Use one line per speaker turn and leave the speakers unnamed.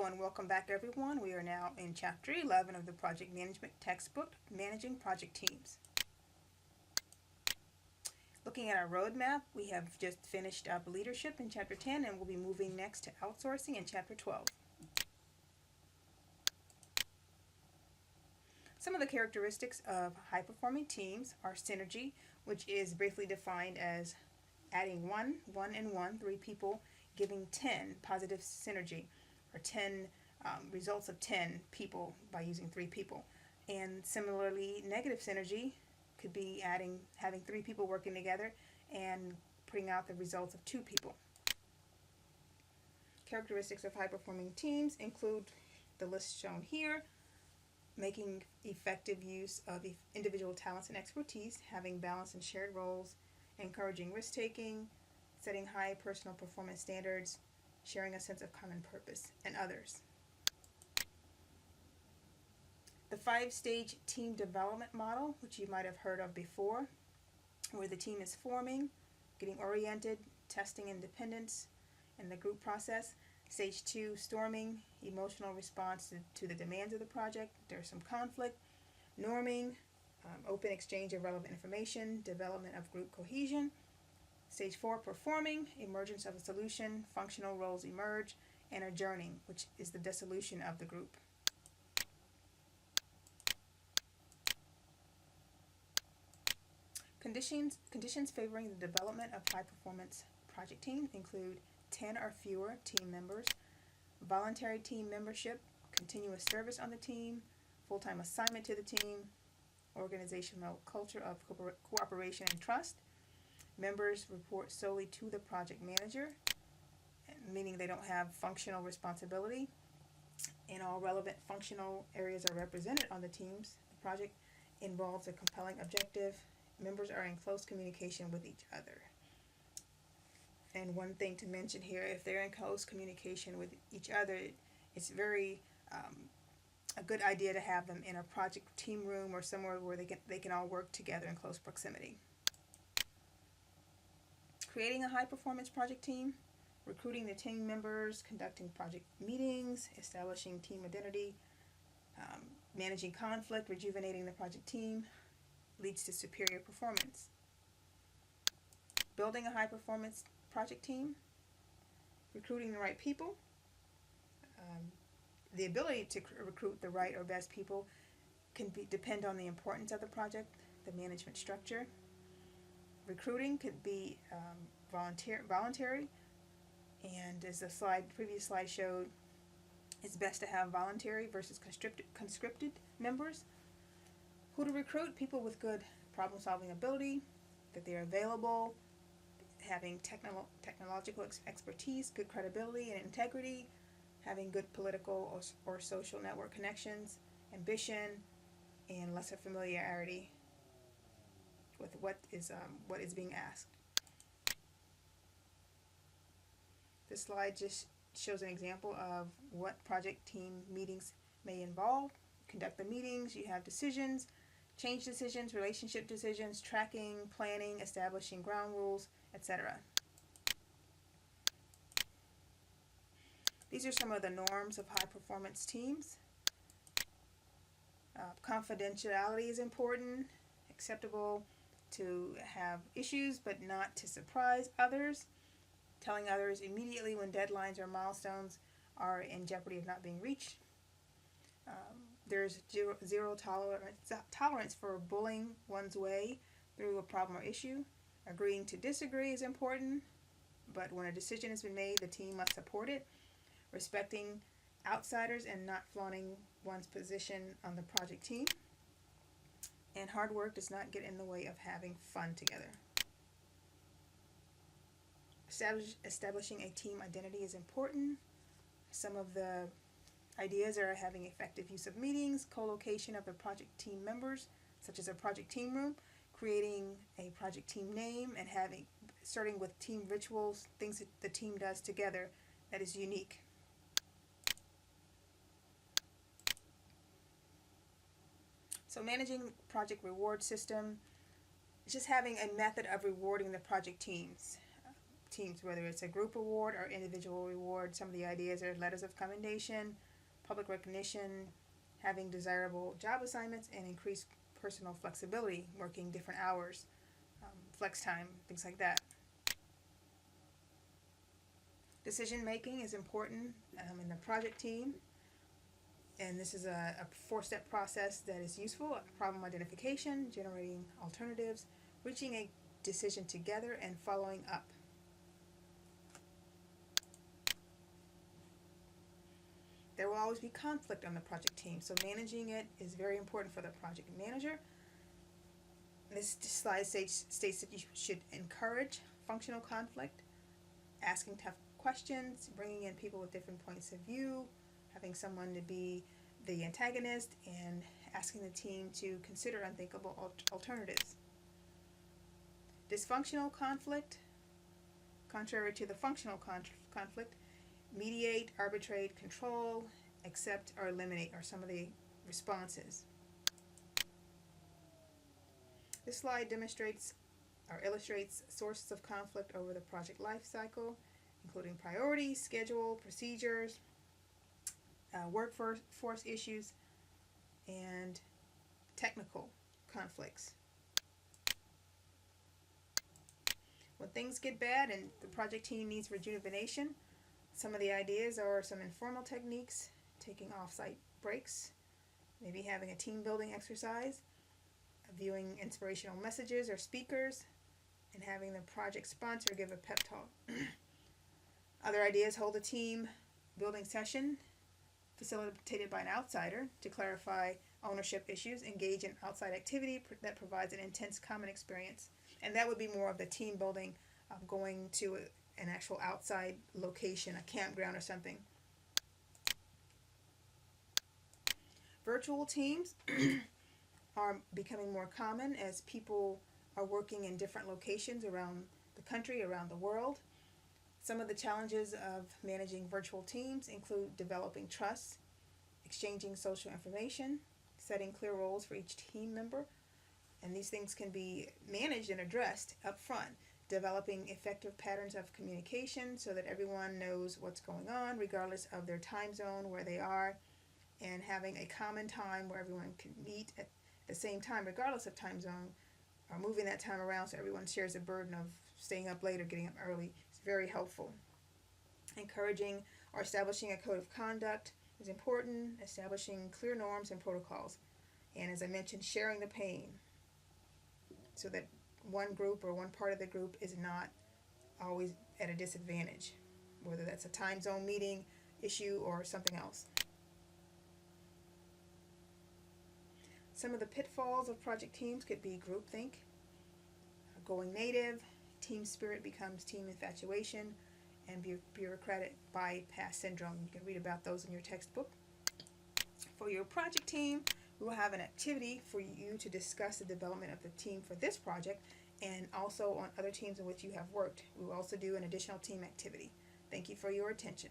and welcome back everyone. We are now in Chapter 11 of the Project Management textbook, Managing Project Teams. Looking at our roadmap, we have just finished up leadership in Chapter 10 and we'll be moving next to outsourcing in Chapter 12. Some of the characteristics of high-performing teams are synergy, which is briefly defined as adding one, three people, giving 10 positive synergy, or 10 results of 10 people by using 3 people. And similarly, negative synergy could be having 3 people working together and putting out the results of 2 people. Characteristics of high-performing teams include the list shown here: making effective use of individual talents and expertise, having balanced and shared roles, encouraging risk-taking, setting high personal performance standards, sharing a sense of common purpose, and others. The 5-stage team development model, which you might have heard of before, where the team is forming, getting oriented, testing independence in the group process. Stage 2, storming, emotional response to the demands of the project. There's some conflict. Norming, open exchange of relevant information, development of group cohesion. Stage 4, performing, emergence of a solution, functional roles emerge, and adjourning, which is the dissolution of the group. Conditions favoring the development of high-performance project team include 10 or fewer team members, voluntary team membership, continuous service on the team, full-time assignment to the team, organizational culture of cooperation and trust. Members report solely to the project manager, meaning they don't have functional responsibility, and all relevant functional areas are represented on the teams. The project involves a compelling objective. Members are in close communication with each other. And one thing to mention here, if they're in close communication with each other, it's very a good idea to have them in a project team room or somewhere where they can all work together in close proximity. Creating a high-performance project team, recruiting the team members, conducting project meetings, establishing team identity, managing conflict, rejuvenating the project team, leads to superior performance. Building a high-performance project team, recruiting the right people. The ability to recruit the right or best people can depend on the importance of the project, the management structure. Recruiting could be voluntary, and as the previous slide showed, it's best to have voluntary versus conscripted members. Who to recruit? People with good problem-solving ability, that they're available, having technological expertise, good credibility and integrity, having good political or social network connections, ambition, and lesser familiarity with what is being asked. This slide just shows an example of what project team meetings may involve. Conduct the meetings, you have decisions, change decisions, relationship decisions, tracking, planning, establishing ground rules, etc. These are some of the norms of high-performance teams. Confidentiality is important. Acceptable to have issues but not to surprise others. Telling others immediately when deadlines or milestones are in jeopardy of not being reached. There's zero tolerance for bullying one's way through a problem or issue. Agreeing to disagree is important, but when a decision has been made, the team must support it. Respecting outsiders and not flaunting one's position on the project team. And hard work does not get in the way of having fun together. Establishing a team identity is important. Some of the ideas are having effective use of meetings, co-location of the project team members, such as a project team room, creating a project team name, and starting with team rituals, things that the team does together that is unique. So managing project reward system, just having a method of rewarding the project teams. teams, whether it's a group award or individual reward. Some of the ideas are letters of commendation, public recognition, having desirable job assignments, and increased personal flexibility, working different hours, flex time, things like that. Decision making is important in the project team, and this is a 4-step process that is useful: problem identification, generating alternatives, reaching a decision together, and following up. There will always be conflict on the project team, so managing it is very important for the project manager. This slide states that you should encourage functional conflict, asking tough questions, bringing in people with different points of view, having someone to be the antagonist, and asking the team to consider unthinkable alternatives. Dysfunctional conflict, contrary to the functional conflict, mediate, arbitrate, control, accept, or eliminate are some of the responses. This slide demonstrates or illustrates sources of conflict over the project life cycle, including priorities, schedule, procedures, workforce issues, and technical conflicts. When things get bad and the project team needs rejuvenation, some of the ideas are some informal techniques, taking off-site breaks, maybe having a team building exercise, viewing inspirational messages or speakers, and having the project sponsor give a pep talk. Other ideas: hold a team building session facilitated by an outsider to clarify ownership issues, engage in outside activity that provides an intense common experience. And that would be more of the team building, going to an actual outside location, a campground or something. Virtual teams are becoming more common as people are working in different locations around the country, around the world. Some of the challenges of managing virtual teams include developing trust, exchanging social information, setting clear roles for each team member, and these things can be managed and addressed up front. Developing effective patterns of communication so that everyone knows what's going on regardless of their time zone, where they are, and having a common time where everyone can meet at the same time regardless of time zone, or moving that time around so everyone shares the burden of staying up late or getting up early. It's very helpful. Encouraging or establishing a code of conduct is important, establishing clear norms and protocols. And as I mentioned, sharing the pain so that one group or one part of the group is not always at a disadvantage, whether that's a time zone meeting issue or something else. Some of the pitfalls of project teams could be groupthink, going native, team spirit becomes team infatuation, and bureaucratic bypass syndrome. You can read about those in your textbook. For your project team, we will have an activity for you to discuss the development of the team for this project and also on other teams in which you have worked. We will also do an additional team activity. Thank you for your attention.